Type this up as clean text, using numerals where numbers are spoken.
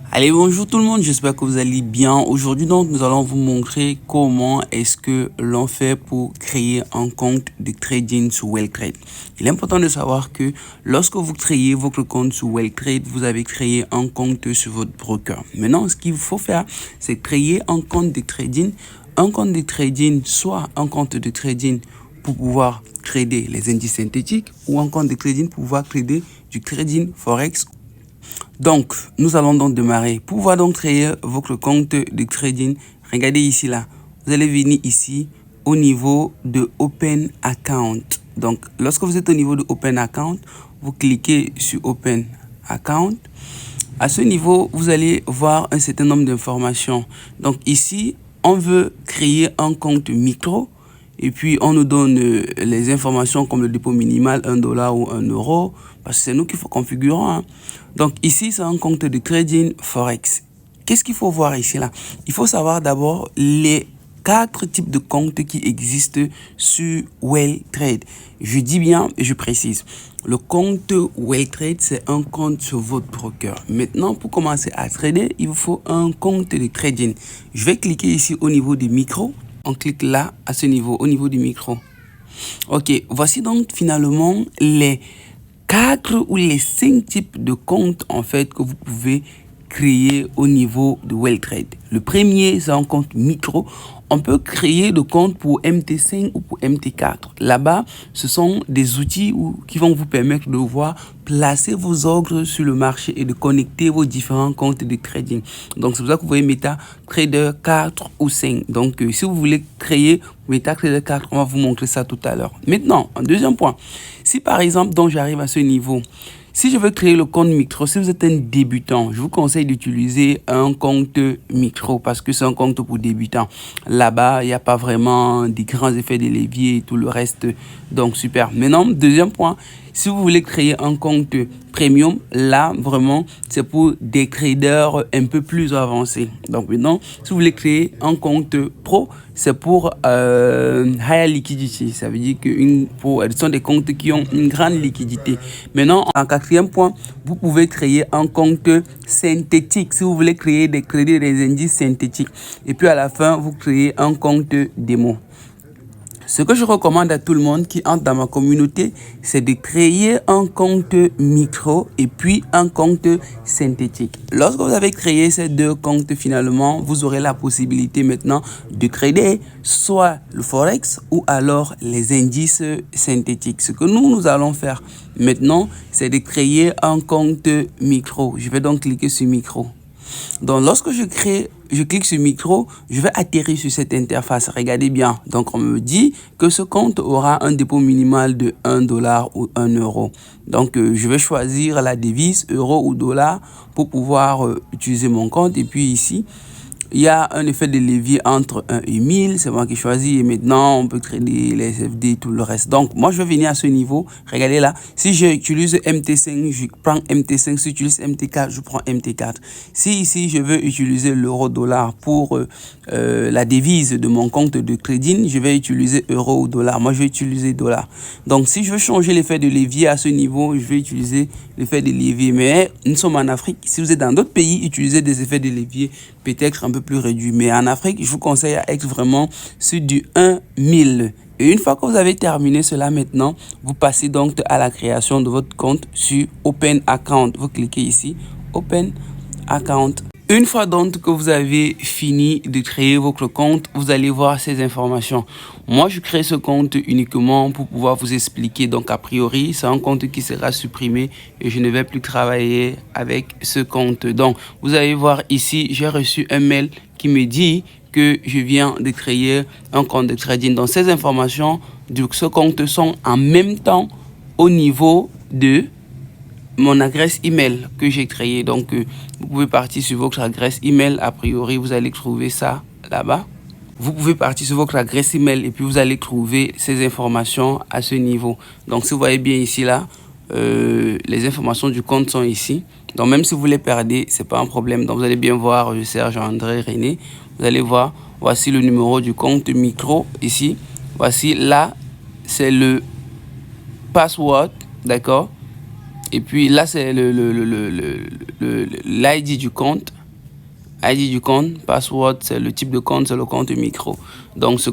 Allez, bonjour tout le monde, j'espère que vous allez bien. Aujourd'hui donc, nous allons vous montrer comment est-ce que l'on fait pour créer un compte de trading sur Welltrade. Il est important de savoir que lorsque vous créez votre compte sur Welltrade, vous avez créé un compte sur votre broker. Maintenant, ce qu'il faut faire, c'est créer un compte de trading. Un compte de trading, soit un compte de trading pour pouvoir trader les indices synthétiques ou un compte de trading pour pouvoir trader du trading forex. Donc, nous allons donc démarrer. Pour pouvoir donc créer votre compte de trading, regardez ici là. Vous allez venir ici au niveau de Open Account. Donc, lorsque vous êtes au niveau de Open Account, vous cliquez sur Open Account. À ce niveau, vous allez voir un certain nombre d'informations. Donc ici, on veut créer un compte micro. Et puis, on nous donne les informations comme le dépôt minimal, $1 ou €, parce que c'est nous qui configurons. Hein. Donc, ici, c'est un compte de trading Forex. Qu'est-ce qu'il faut voir ici là? Il faut savoir d'abord les 4 types de comptes qui existent sur Welltrade. Je dis bien et je précise. Le compte Welltrade, c'est un compte sur votre broker. Maintenant, pour commencer à trader, il vous faut un compte de trading. Je vais cliquer ici au niveau des micros. On clique là, à ce niveau, au niveau du micro. Ok, voici donc finalement les 4 ou les 5 types de comptes en fait que vous pouvez créer au niveau de Welltrade. Le premier, c'est un compte micro. On peut créer de compte pour MT5 ou pour MT4. Là-bas, ce sont des outils qui vont vous permettre de voir placer vos ordres sur le marché et de connecter vos différents comptes de trading. Donc, c'est pour ça que vous voyez MetaTrader 4 ou 5. Donc, si vous voulez créer MetaTrader 4, on va vous montrer ça tout à l'heure. Maintenant, un deuxième point. Si par exemple, donc j'arrive à ce niveau, si je veux créer le compte micro, si vous êtes un débutant, je vous conseille d'utiliser un compte micro parce que c'est un compte pour débutants. Là-bas, il n'y a pas vraiment des grands effets de levier et tout le reste. Donc, super. Maintenant, deuxième point, si vous voulez créer un compte premium, là, vraiment, c'est pour des traders un peu plus avancés. Donc, maintenant, si vous voulez créer un compte pro, c'est pour high liquidity. Ça veut dire que ce sont des comptes qui ont une grande liquidité. Maintenant, en quatrième point, vous pouvez créer un compte synthétique. Si vous voulez créer des crédits des indices synthétiques. Et puis, à la fin, vous créez un compte démo. Ce que je recommande à tout le monde qui entre dans ma communauté, c'est de créer un compte micro et puis un compte synthétique. Lorsque vous avez créé ces deux comptes, finalement, vous aurez la possibilité maintenant de trader soit le Forex ou alors les indices synthétiques. Ce que nous allons faire maintenant, c'est de créer un compte micro. Je vais donc cliquer sur micro. Donc, lorsque je clique sur micro, je vais atterrir sur cette interface. Regardez bien. Donc, on me dit que ce compte aura un dépôt minimal de $1 ou €1. Donc, je vais choisir la devise euro ou dollar pour pouvoir utiliser mon compte. Et puis ici, il y a un effet de levier entre 1 et 1000. C'est moi qui choisis. Et maintenant, on peut trader les FD, tout le reste. Donc, moi, je vais venir à ce niveau. Regardez là. Si j'utilise MT5, je prends MT5. Si j'utilise MT4, je prends MT4. Si ici, je veux utiliser l'euro-dollar pour la devise de mon compte de trading, je vais utiliser euro ou dollar. Moi, je vais utiliser dollar. Donc, si je veux changer l'effet de levier à ce niveau, je vais utiliser l'effet de levier. Mais nous sommes en Afrique. Si vous êtes dans d'autres pays, utilisez des effets de levier peut-être un peu plus réduit. Mais en Afrique, je vous conseille à être vraiment sur du 1000. Et une fois que vous avez terminé cela maintenant, vous passez donc à la création de votre compte sur Open Account. Vous cliquez ici, Open Account. Une fois donc que vous avez fini de créer votre compte, vous allez voir ces informations. Moi, je crée ce compte uniquement pour pouvoir vous expliquer. Donc, a priori, c'est un compte qui sera supprimé et je ne vais plus travailler avec ce compte. Donc, vous allez voir ici, j'ai reçu un mail qui me dit que je viens de créer un compte de trading. Donc, ces informations de ce compte sont en même temps au niveau de mon adresse email que j'ai créée. Donc, vous pouvez partir sur votre adresse email. A priori, vous allez trouver ça là-bas. Vous pouvez partir sur votre adresse email et puis vous allez trouver ces informations à ce niveau. Donc, si vous voyez bien ici, là, les informations du compte sont ici. Donc, même si vous les perdez, c'est pas un problème. Donc, vous allez bien voir Serge, André, René. Vous allez voir, voici le numéro du compte micro ici. Voici là, c'est le password, d'accord? Et puis là, c'est l'ID du compte. ID du compte, password, c'est le type de compte, c'est le compte micro. Donc, ce